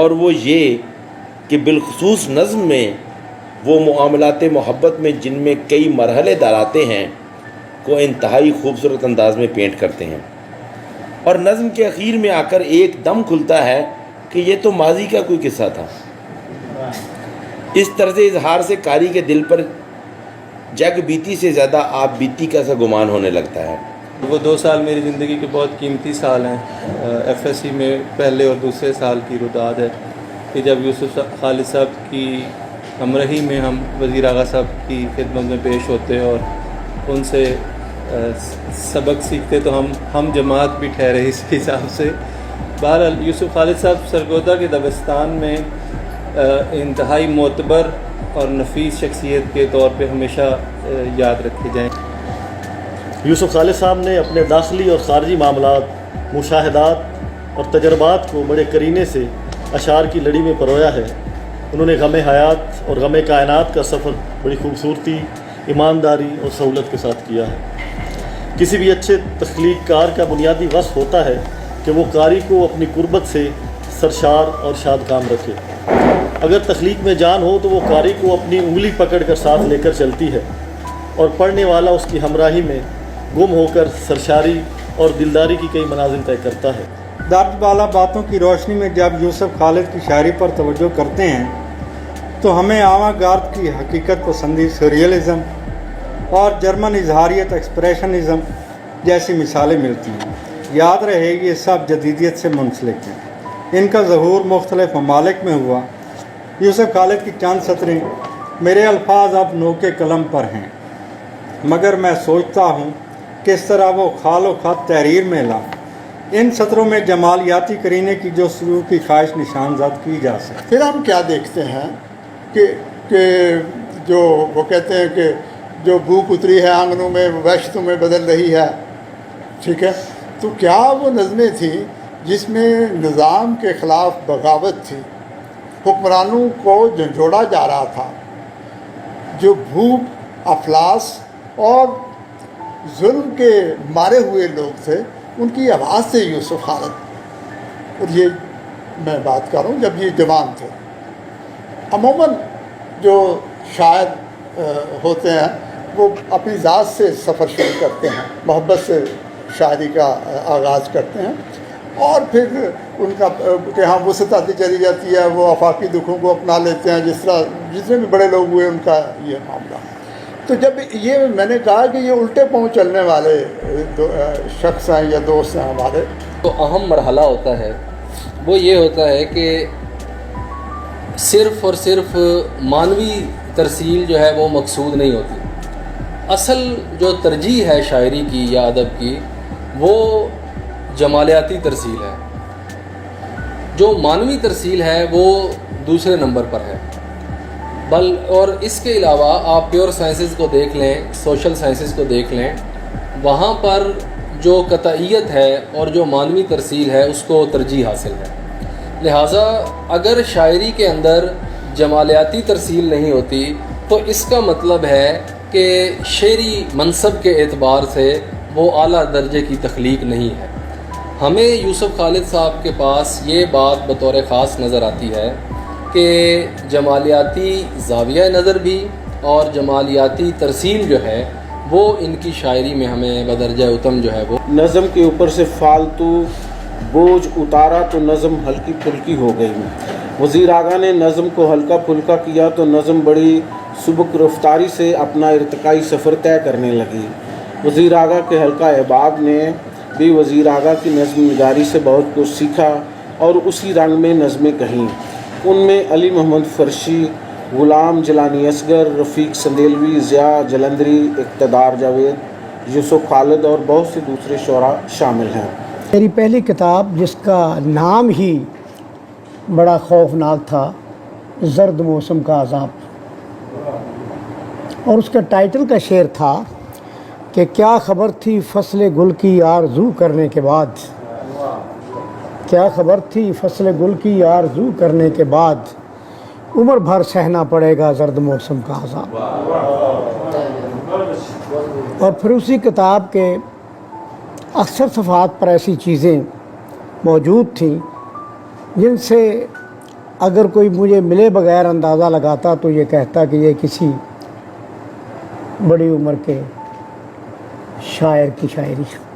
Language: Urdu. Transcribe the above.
اور وہ یہ کہ بالخصوص نظم میں وہ معاملات محبت میں جن میں کئی مرحلے دراتے ہیں کو انتہائی خوبصورت انداز میں پینٹ کرتے ہیں، اور نظم کے اخیر میں آ کر ایک دم کھلتا ہے کہ یہ تو ماضی کا کوئی قصہ تھا۔ اس طرز اظہار سے قاری کے دل پر جگ بیتی سے زیادہ آپ بیتی کا سا گمان ہونے لگتا ہے۔ وہ 2 سال میری زندگی کے بہت قیمتی سال ہیں۔ ایف ایس سی میں پہلے اور دوسرے سال کی روداد ہے کہ جب یوسف خالد صاحب کی ہمراہی میں ہم وزیر اعلیٰ صاحب کی خدمت میں پیش ہوتے اور ان سے سبق سیکھتے تو ہم جماعت بھی ٹھہرے اس حساب سے۔ بہرحال یوسف خالد صاحب سرگودا کے دبستان میں انتہائی معتبر اور نفیس شخصیت کے طور پہ ہمیشہ یاد رکھے جائیں۔ یوسف خالد صاحب نے اپنے داخلی اور خارجی معاملات، مشاہدات اور تجربات کو بڑے قرینے سے اشعار کی لڑی میں پرویا ہے۔ انہوں نے غم حیات اور غم کائنات کا سفر بڑی خوبصورتی، ایمانداری اور سہولت کے ساتھ کیا ہے۔ کسی بھی اچھے تخلیق کار کا بنیادی وصف ہوتا ہے کہ وہ قاری کو اپنی قربت سے سرشار اور شاد کام رکھے۔ اگر تخلیق میں جان ہو تو وہ قاری کو اپنی انگلی پکڑ کر ساتھ لے کر چلتی ہے، اور پڑھنے والا اس کی ہمراہی میں گم ہو کر سرشاری اور دلداری کی کئی منازل طے کرتا ہے۔ درج بالا باتوں کی روشنی میں جب یوسف خالد کی شاعری پر توجہ کرتے ہیں تو ہمیں آوانگارد کی حقیقت پسندی، سوریلزم اور جرمن اظہاریت، ایکسپریشنزم جیسی مثالیں ملتی ہیں۔ یاد رہے یہ سب جدیدیت سے منسلک ہیں۔ ان کا ظہور مختلف ممالک میں ہوا۔ یوسف خالد کی چند سطریں: میرے الفاظ اب نوکے قلم پر ہیں، مگر میں سوچتا ہوں کس طرح وہ خال و خط تحریر میں لا۔ ان سطروں میں جمالیاتی کرینے کی جو سلوک کی خواہش نشان زد کی جا سکتی۔ پھر ہم کیا دیکھتے ہیں کہ جو وہ کہتے ہیں کہ جو بھوک اتری ہے آنگنوں میں وحشتوں میں بدل رہی ہے، ٹھیک ہے، تو کیا وہ نظمیں تھیں جس میں نظام کے خلاف بغاوت تھی، حکمرانوں کو جھنجھوڑا جا رہا تھا، جو بھوک، افلاس اور ظلم کے مارے ہوئے لوگ تھے، ان کی آواز سے یوسف خالد، اور یہ میں بات کر رہا ہوں جب یہ جوان تھے۔ عموماً جو شاعر ہوتے ہیں وہ اپنی ذات سے سفر شروع کرتے ہیں، محبت سے شاعری کا آغاز کرتے ہیں، اور پھر ان کا کہ ہاں وسعت آتی چلی جاتی ہے، وہ آفاقی دکھوں کو اپنا لیتے ہیں، جس طرح جتنے بھی بڑے لوگ ہوئے ان کا یہ معاملہ۔ تو جب یہ میں نے کہا کہ یہ الٹے پاؤں چلنے والے شخص ہیں یا دوست ہیں ہمارے، تو اہم مرحلہ ہوتا ہے وہ یہ ہوتا ہے کہ صرف اور صرف معنوی ترسیل جو ہے وہ مقصود نہیں ہوتی۔ اصل جو ترجیح ہے شاعری کی یا ادب کی وہ جمالیاتی ترسیل ہے، جو معنوی ترسیل ہے وہ دوسرے نمبر پر ہے۔ اور اس کے علاوہ آپ پیور سائنسز کو دیکھ لیں، سوشل سائنسز کو دیکھ لیں، وہاں پر جو قطعیت ہے اور جو معنوی ترسیل ہے اس کو ترجیح حاصل ہے۔ لہٰذا اگر شاعری کے اندر جمالیاتی ترسیل نہیں ہوتی تو اس کا مطلب ہے کہ شعری منصب کے اعتبار سے وہ اعلیٰ درجے کی تخلیق نہیں ہے۔ ہمیں یوسف خالد صاحب کے پاس یہ بات بطور خاص نظر آتی ہے کہ جمالیاتی زاویہ نظر بھی اور جمالیاتی ترسیل جو ہے وہ ان کی شاعری میں ہمیں بدرجہ اتم جو ہے وہ نظم کے اوپر سے فالتو بوجھ اتارا تو نظم ہلکی پھلکی ہو گئی۔ وزیر آغا نے نظم کو ہلکا پھلکا کیا تو نظم بڑی سبک رفتاری سے اپنا ارتقائی سفر طے کرنے لگی۔ وزیر آغا کے حلقہ احباب نے بھی وزیر آغا کی نظم نگاری سے بہت کچھ سیکھا اور اسی رنگ میں نظمیں کہیں۔ ان میں علی محمد فرشی، غلام جیلانی اصغر، رفیق سندیلوی، ضیاء جلندری، اقتدار جاوید، یوسف خالد اور بہت سے دوسرے شعراء شامل ہیں۔ میری پہلی کتاب جس کا نام ہی بڑا خوفناک تھا، زرد موسم کا عذاب، اور اس کا ٹائٹل کا شعر تھا کہ کیا خبر تھی فصل گل کی آرزو کرنے کے بعد، کیا خبر تھی فصل گل کی آرزو کرنے کے بعد، عمر بھر سہنا پڑے گا زرد موسم کا عذاب۔ اور پھر اسی کتاب کے اکثر صفحات پر ایسی چیزیں موجود تھیں جن سے اگر کوئی مجھے ملے بغیر اندازہ لگاتا تو یہ کہتا کہ یہ کسی بڑی عمر کے شاعر کی شاعری ہے۔